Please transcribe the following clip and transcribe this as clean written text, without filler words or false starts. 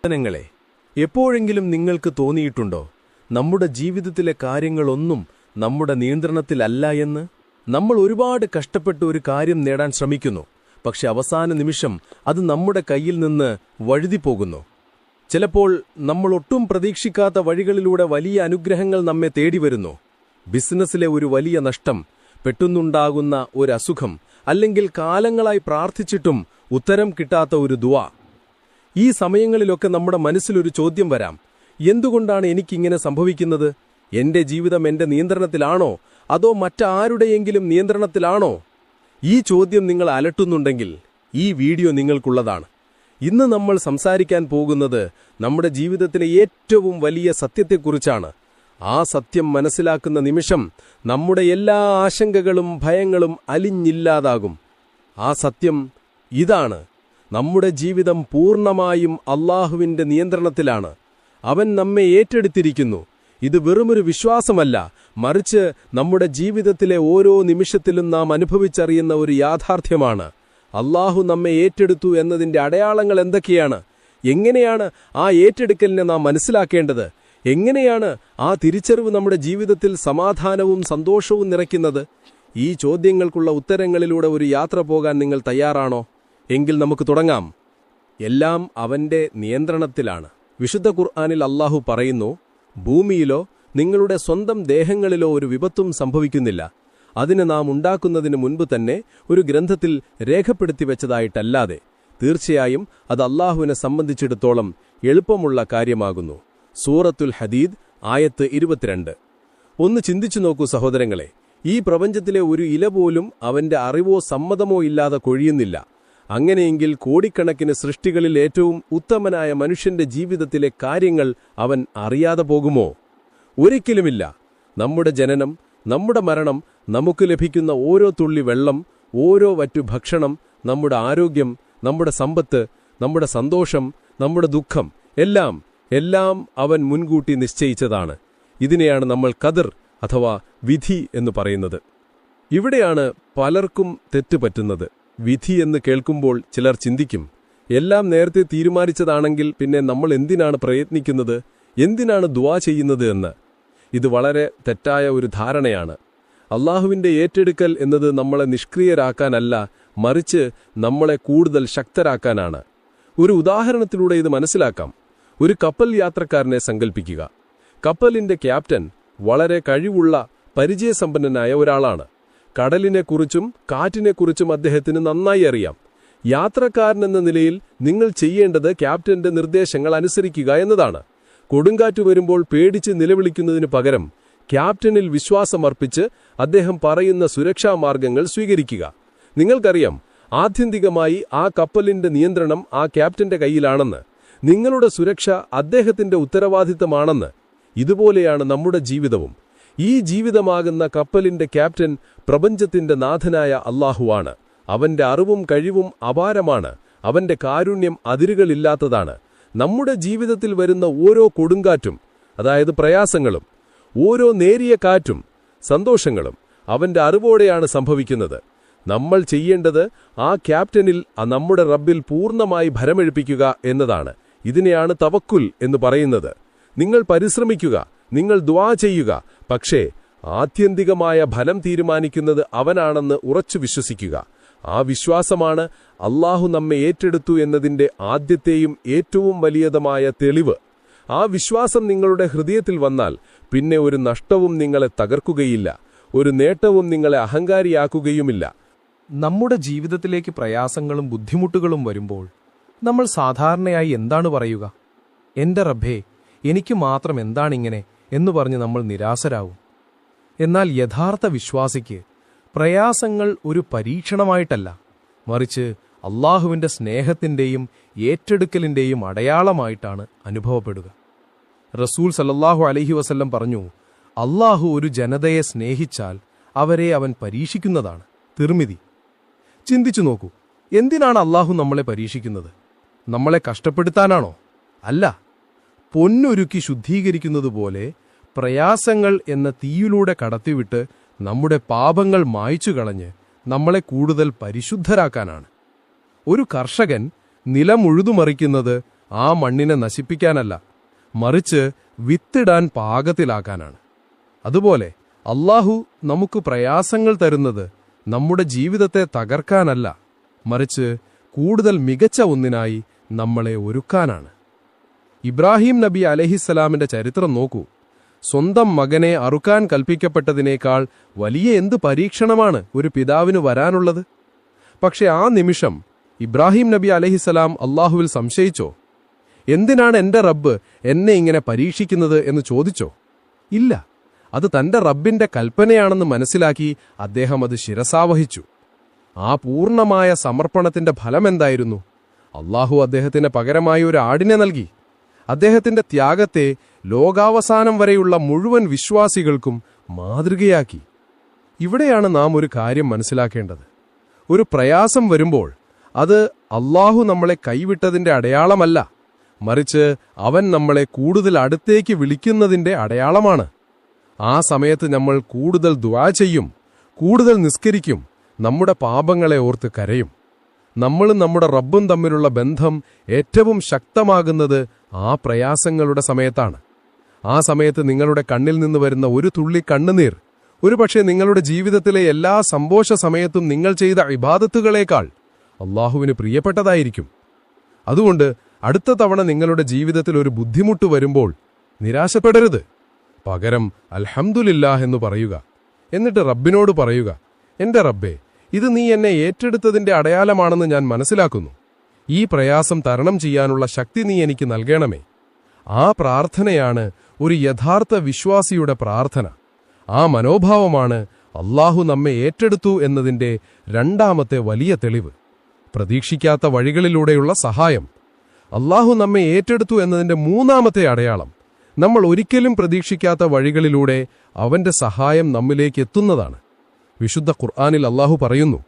ജനങ്ങളെ, എപ്പോഴെങ്കിലും നിങ്ങൾക്ക് തോന്നിയിട്ടുണ്ടോ നമ്മുടെ ജീവിതത്തിലെ കാര്യങ്ങളൊന്നും നമ്മുടെ നിയന്ത്രണത്തിലല്ല എന്ന്? നമ്മൾ ഒരുപാട് കഷ്ടപ്പെട്ട് ഒരു കാര്യം നേടാൻ ശ്രമിക്കുന്നു, പക്ഷെ അവസാന നിമിഷം അത് നമ്മുടെ കയ്യിൽ നിന്ന് വഴുതിപ്പോകുന്നു. ചിലപ്പോൾ നമ്മൾ ഒട്ടും പ്രതീക്ഷിക്കാത്ത വഴികളിലൂടെ വലിയ അനുഗ്രഹങ്ങൾ നമ്മെ തേടിവരുന്നു. ബിസിനസ്സിലെ ഒരു വലിയ നഷ്ടം, പെട്ടെന്നുണ്ടാകുന്ന ഒരു അസുഖം, അല്ലെങ്കിൽ കാലങ്ങളായി പ്രാർത്ഥിച്ചിട്ടും ഉത്തരം കിട്ടാത്ത ഒരു ദുആ. ഈ സമയങ്ങളിലൊക്കെ നമ്മുടെ മനസ്സിലൊരു ചോദ്യം വരാം: എന്തുകൊണ്ടാണ് എനിക്കിങ്ങനെ സംഭവിക്കുന്നത്? എന്റെ ജീവിതം എന്റെ നിയന്ത്രണത്തിലാണോ, അതോ മറ്റാരുടെയെങ്കിലും നിയന്ത്രണത്തിലാണോ? ഈ ചോദ്യം നിങ്ങൾ അലട്ടുന്നുണ്ടെങ്കിൽ ഈ വീഡിയോ നിങ്ങൾക്കുള്ളതാണ്. ഇന്ന് നമ്മൾ സംസാരിക്കാൻ പോകുന്നത് നമ്മുടെ ജീവിതത്തിലെ ഏറ്റവും വലിയ സത്യത്തെക്കുറിച്ചാണ്. ആ സത്യം മനസ്സിലാക്കുന്ന നിമിഷം നമ്മുടെ എല്ലാ ആശങ്കകളും ഭയങ്ങളും അലിഞ്ഞില്ലാതാകും. ആ സത്യം ഇതാണ്: നമ്മുടെ ജീവിതം പൂർണ്ണമായും അല്ലാഹുവിന്റെ നിയന്ത്രണത്തിലാണ്. അവൻ നമ്മെ ഏറ്റെടുത്തിരിക്കുന്നു. ഇത് വെറുമൊരു വിശ്വാസമല്ല, മറിച്ച് നമ്മുടെ ജീവിതത്തിലെ ഓരോ നിമിഷത്തിലും നാം അനുഭവിച്ചറിയുന്ന ഒരു യാഥാർത്ഥ്യമാണ്. അല്ലാഹു നമ്മെ ഏറ്റെടുത്തു എന്നതിന്റെ അടയാളങ്ങൾ എന്തൊക്കെയാണ്? എങ്ങനെയാണ് ആ ഏറ്റെടുക്കലിനെ നാം മനസ്സിലാക്കേണ്ടത്? എങ്ങനെയാണ് ആ തിരിച്ചറിവ് നമ്മുടെ ജീവിതത്തിൽ സമാധാനവും സന്തോഷവും നിറയ്ക്കുന്നത്? ഈ ചോദ്യങ്ങൾക്കുള്ള ഉത്തരങ്ങളിലൂടെ ഒരു യാത്ര പോകാൻ നിങ്ങൾ തയ്യാറാണോ? എങ്കിൽ നമുക്ക് തുടങ്ങാം. എല്ലാം അവന്റെ നിയന്ത്രണത്തിലാണ്. വിശുദ്ധ ഖുർആനിൽ അല്ലാഹു പറയുന്നു, ഭൂമിയിലോ നിങ്ങളുടെ സ്വന്തം ദേഹങ്ങളിലോ ഒരു വിപത്തും സംഭവിക്കുന്നില്ല, അതിന് നാം ഉണ്ടാക്കുന്നതിന് മുൻപ് തന്നെ ഒരു ഗ്രന്ഥത്തിൽ രേഖപ്പെടുത്തി വെച്ചതായിട്ടല്ലാതെ. തീർച്ചയായും അത് അല്ലാഹുവിനെ സംബന്ധിച്ചിടത്തോളം എളുപ്പമുള്ള കാര്യമാകുന്നു. സൂറത്തുൽ ഹദീദ് ആയത്ത് 22. ഒന്ന് ചിന്തിച്ചു നോക്കൂ സഹോദരങ്ങളെ, ഈ പ്രപഞ്ചത്തിലെ ഒരു ഇല പോലും അവന്റെ അറിവോ സമ്മതമോ ഇല്ലാതെ കൊഴിയുന്നില്ല. അങ്ങനെയെങ്കിൽ കോടിക്കണക്കിന് സൃഷ്ടികളിൽ ഏറ്റവും ഉത്തമനായ മനുഷ്യന്റെ ജീവിതത്തിലെ കാര്യങ്ങൾ അവൻ അറിയാതെ പോകുമോ? ഒരിക്കലുമില്ല. നമ്മുടെ ജനനം, നമ്മുടെ മരണം, നമുക്ക് ലഭിക്കുന്ന ഓരോ തുള്ളി വെള്ളം, ഓരോ വറ്റു ഭക്ഷണം, നമ്മുടെ ആരോഗ്യം, നമ്മുടെ സമ്പത്ത്, നമ്മുടെ സന്തോഷം, നമ്മുടെ ദുഃഖം, എല്ലാം അവൻ മുൻകൂട്ടി നിശ്ചയിച്ചതാണ്. ഇതിനെയാണ് നമ്മൾ ഖദർ അഥവാ വിധി എന്ന് പറയുന്നത്. ഇവിടെയാണ് പലർക്കും തെറ്റുപറ്റുന്നത്. വിധി എന്ന് കേൾക്കുമ്പോൾ ചിലർ ചിന്തിക്കും, എല്ലാം നേരത്തെ തീരുമാനിച്ചതാണെങ്കിൽ പിന്നെ നമ്മൾ എന്തിനാണ് പ്രയത്നിക്കുന്നത്, എന്തിനാണ് ദുആ ചെയ്യുന്നത് എന്ന്. ഇത് വളരെ തെറ്റായ ഒരു ധാരണയാണ്. അല്ലാഹുവിന്റെ ഏറ്റെടുക്കൽ എന്നത് നമ്മളെ നിഷ്ക്രിയരാക്കാനല്ല, മറിച്ച് നമ്മളെ കൂടുതൽ ശക്തരാക്കാനാണ്. ഒരു ഉദാഹരണത്തിലൂടെ ഇത് മനസ്സിലാക്കാം. ഒരു കപ്പൽ യാത്രക്കാരനെ സങ്കൽപ്പിക്കുക. കപ്പലിന്റെ ക്യാപ്റ്റൻ വളരെ കഴിവുള്ള പരിചയസമ്പന്നനായ ഒരാളാണ്. കടലിനെക്കുറിച്ചും കാറ്റിനെക്കുറിച്ചും അദ്ദേഹത്തിന് നന്നായി അറിയാം. യാത്രക്കാരനെന്ന നിലയിൽ നിങ്ങൾ ചെയ്യേണ്ടത് ക്യാപ്റ്റന്റെ നിർദ്ദേശങ്ങൾ അനുസരിക്കുക എന്നതാണ്. കൊടുങ്കാറ്റ് വരുമ്പോൾ പേടിച്ച് നിലവിളിക്കുന്നതിന് പകരം ക്യാപ്റ്റനിൽ വിശ്വാസമർപ്പിച്ച് അദ്ദേഹം പറയുന്ന സുരക്ഷാ മാർഗങ്ങൾ സ്വീകരിക്കുക. നിങ്ങൾക്കറിയാം, ആത്യന്തികമായി ആ കപ്പലിന്റെ നിയന്ത്രണം ആ ക്യാപ്റ്റന്റെ കയ്യിലാണെന്ന്. നിങ്ങളുടെ സുരക്ഷ അദ്ദേഹത്തിന്റെ ഉത്തരവാദിത്തമാണെന്ന്. ഇതുപോലെയാണ് നമ്മുടെ ജീവിതവും. ഈ ജീവിതമാകുന്ന കപ്പലിന്റെ ക്യാപ്റ്റൻ പ്രപഞ്ചത്തിന്റെ നാഥനായ അല്ലാഹുവാണ്. അവന്റെ അറിവും കഴിവും അപാരമാണ്. അവന്റെ കാരുണ്യം അതിരുകളില്ലാത്തതാണ്. നമ്മുടെ ജീവിതത്തിൽ വരുന്ന ഓരോ കൊടുങ്കാറ്റും, അതായത് പ്രയാസങ്ങളും, ഓരോ നേരിയ കാറ്റും സന്തോഷങ്ങളും അവന്റെ അറിവോടെയാണ് സംഭവിക്കുന്നത്. നമ്മൾ ചെയ്യേണ്ടത് ആ ക്യാപ്റ്റനിൽ, നമ്മുടെ റബ്ബിൽ പൂർണ്ണമായി ഭരമേൽപ്പിക്കുക എന്നതാണ്. ഇതിനെയാണ് തവക്കുൽ എന്ന് പറയുന്നത്. നിങ്ങൾ പരിശ്രമിക്കുക, നിങ്ങൾ ദുആ ചെയ്യുക, പക്ഷേ ആത്യന്തികമായ ഫലം തീരുമാനിക്കുന്നത് അവനാണെന്ന് ഉറച്ചു വിശ്വസിക്കുക. ആ വിശ്വാസമാണ് അല്ലാഹു നമ്മെ ഏറ്റെടുത്തു എന്നതിന്റെ ആദ്യത്തെയും ഏറ്റവും വലിയതുമായ തെളിവ്. ആ വിശ്വാസം നിങ്ങളുടെ ഹൃദയത്തിൽ വന്നാൽ പിന്നെ ഒരു നഷ്ടവും നിങ്ങളെ തകർക്കുകയില്ല, ഒരു നേട്ടവും നിങ്ങളെ അഹങ്കാരിയാക്കുകയുമില്ല. നമ്മുടെ ജീവിതത്തിലേക്ക് പ്രയാസങ്ങളും ബുദ്ധിമുട്ടുകളും വരുമ്പോൾ നമ്മൾ സാധാരണയായി എന്താണ് പറയുക? എന്റെ റബ്ബേ, എനിക്ക് മാത്രം എന്താണിങ്ങനെ എന്നു പറഞ്ഞ് നമ്മൾ നിരാശരാകും. എന്നാൽ യഥാർത്ഥ വിശ്വാസിക്ക് പ്രയാസങ്ങൾ ഒരു പരീക്ഷണമായിട്ടല്ല, മറിച്ച് അല്ലാഹുവിന്റെ സ്നേഹത്തിന്റെയും ഏറ്റെടുക്കലിന്റെയും അടയാളമായിട്ടാണ് അനുഭവപ്പെടുക. റസൂൽ സല്ലല്ലാഹു അലൈഹി വസല്ലം പറഞ്ഞു, അല്ലാഹു ഒരു ജനതയെ സ്നേഹിച്ചാൽ അവരെ അവൻ പരീക്ഷിക്കുന്നതാണ്. തിർമിദി. ചിന്തിച്ചു നോക്കൂ, എന്തിനാണ് അല്ലാഹു നമ്മളെ പരീക്ഷിക്കുന്നത്? നമ്മളെ കഷ്ടപ്പെടുത്താനാണോ? അല്ല. പൊന്നൊരുക്കി ശുദ്ധീകരിക്കുന്നതുപോലെ പ്രയാസങ്ങൾ എന്ന തീയിലൂടെ കടത്തിവിട്ട് നമ്മുടെ പാപങ്ങൾ മായ്ച്ചു കളഞ്ഞ് നമ്മളെ കൂടുതൽ പരിശുദ്ധരാക്കാനാണ്. ഒരു കർഷകൻ നിലം ഉഴുതുമറിക്കുന്നത് ആ മണ്ണിനെ നശിപ്പിക്കാനല്ല, മറിച്ച് വിത്തിടാൻ പാകത്തിലാക്കാനാണ്. അതുപോലെ അല്ലാഹു നമുക്ക് പ്രയാസങ്ങൾ തരുന്നത് നമ്മുടെ ജീവിതത്തെ തകർക്കാനല്ല, മറിച്ച് കൂടുതൽ മികച്ച ഒന്നിനായി നമ്മളെ ഒരുക്കാനാണ്. ഇബ്രാഹിം നബി അലൈഹിസ്സലാമിന്റെ ചരിത്രം നോക്കൂ. സ്വന്തം മകനെ അറുക്കാൻ കൽപ്പിക്കപ്പെട്ടതിനേക്കാൾ വലിയ എന്ത് പരീക്ഷണമാണ് ഒരു പിതാവിന് വരാനുള്ളത്? പക്ഷെ ആ നിമിഷം ഇബ്രാഹിം നബി അലൈഹിസ്സലാം അല്ലാഹുവിൽ സംശയിച്ചോ? എന്തിനാണ് എന്റെ റബ്ബ് എന്നെ ഇങ്ങനെ പരീക്ഷിക്കുന്നത് എന്ന് ചോദിച്ചോ? ഇല്ല, അത് തന്റെ റബ്ബിന്റെ കൽപ്പനയാണെന്ന് മനസ്സിലാക്കി അദ്ദേഹം അത് ശിരസാവഹിച്ചു. ആ പൂർണ്ണമായ സമർപ്പണത്തിന്റെ ഫലമെന്തായിരുന്നു? അല്ലാഹു അദ്ദേഹത്തിന് പകരമായി ഒരു ആടിനെ നൽകി. അദ്ദേഹത്തിന്റെ ത്യാഗത്തെ ലോകാവസാനം വരെയുള്ള മുഴുവൻ വിശ്വാസികൾക്കും മാതൃകയാക്കി. ഇവിടെയാണ് നാം ഒരു കാര്യം മനസ്സിലാക്കേണ്ടത്. ഒരു പ്രയാസം വരുമ്പോൾ അത് അല്ലാഹു നമ്മളെ കൈവിട്ടതിന്റെ അടയാളമല്ല, മറിച്ച് അവൻ നമ്മളെ കൂടുതൽ അടുത്തേക്ക് വിളിക്കുന്നതിന്റെ അടയാളമാണ്. ആ സമയത്ത് നമ്മൾ കൂടുതൽ ദുആ ചെയ്യും, കൂടുതൽ നിസ്കരിക്കും, നമ്മുടെ പാപങ്ങളെ ഓർത്ത് കരയും. നമ്മളും നമ്മുടെ റബ്ബും തമ്മിലുള്ള ബന്ധം ഏറ്റവും ശക്തമാകുന്നത് ആ പ്രയാസങ്ങളുടെ സമയത്താണ്. ആ സമയത്ത് നിങ്ങളുടെ കണ്ണിൽ നിന്ന് വരുന്ന ഒരു തുള്ളി കണ്ണുനീർ ഒരുപക്ഷെ നിങ്ങളുടെ ജീവിതത്തിലെ എല്ലാ സന്തോഷ സമയത്തും നിങ്ങൾ ചെയ്ത ഇബാദത്തുകളേക്കാൾ അല്ലാഹുവിന് പ്രിയപ്പെട്ടതായിരിക്കും. അതുകൊണ്ട് അടുത്ത തവണ നിങ്ങളുടെ ജീവിതത്തിൽ ഒരു ബുദ്ധിമുട്ട് വരുമ്പോൾ നിരാശപ്പെടരുത്. പകരം അൽഹംദുലില്ലാഹ് എന്ന് പറയുക. എന്നിട്ട് റബ്ബിനോട് പറയുക, എന്റെ റബ്ബേ, ഇത് നീ എന്നെ ഏറ്റെടുത്തതിന്റെ അടയാളമാണെന്ന് ഞാൻ മനസ്സിലാക്കുന്നു. ഈ പ്രയാസം തരണം ചെയ്യാനുള്ള ശക്തി നീ എനിക്ക് നൽകണമേ. ആ പ്രാർത്ഥനയാണ് ഒരു യഥാർത്ഥ വിശ്വാസിയുടെ പ്രാർത്ഥന. ആ മനോഭാവമാണ് അല്ലാഹു നമ്മെ ഏറ്റെടുത്തു എന്നതിന്റെ രണ്ടാമത്തെ വലിയ തെളിവ്. പ്രതീക്ഷിക്കാത്ത വഴികളിലൂടെയുള്ള സഹായം. അല്ലാഹു നമ്മെ ഏറ്റെടുത്തു എന്നതിന്റെ മൂന്നാമത്തെ അടയാളം, നമ്മൾ ഒരിക്കലും പ്രതീക്ഷിക്കാത്ത വഴികളിലൂടെ അവന്റെ സഹായം നമ്മിലേക്ക് എത്തുന്നതാണ്. വിശുദ്ധ ഖുർആനിൽ അല്ലാഹു പറയുന്നു,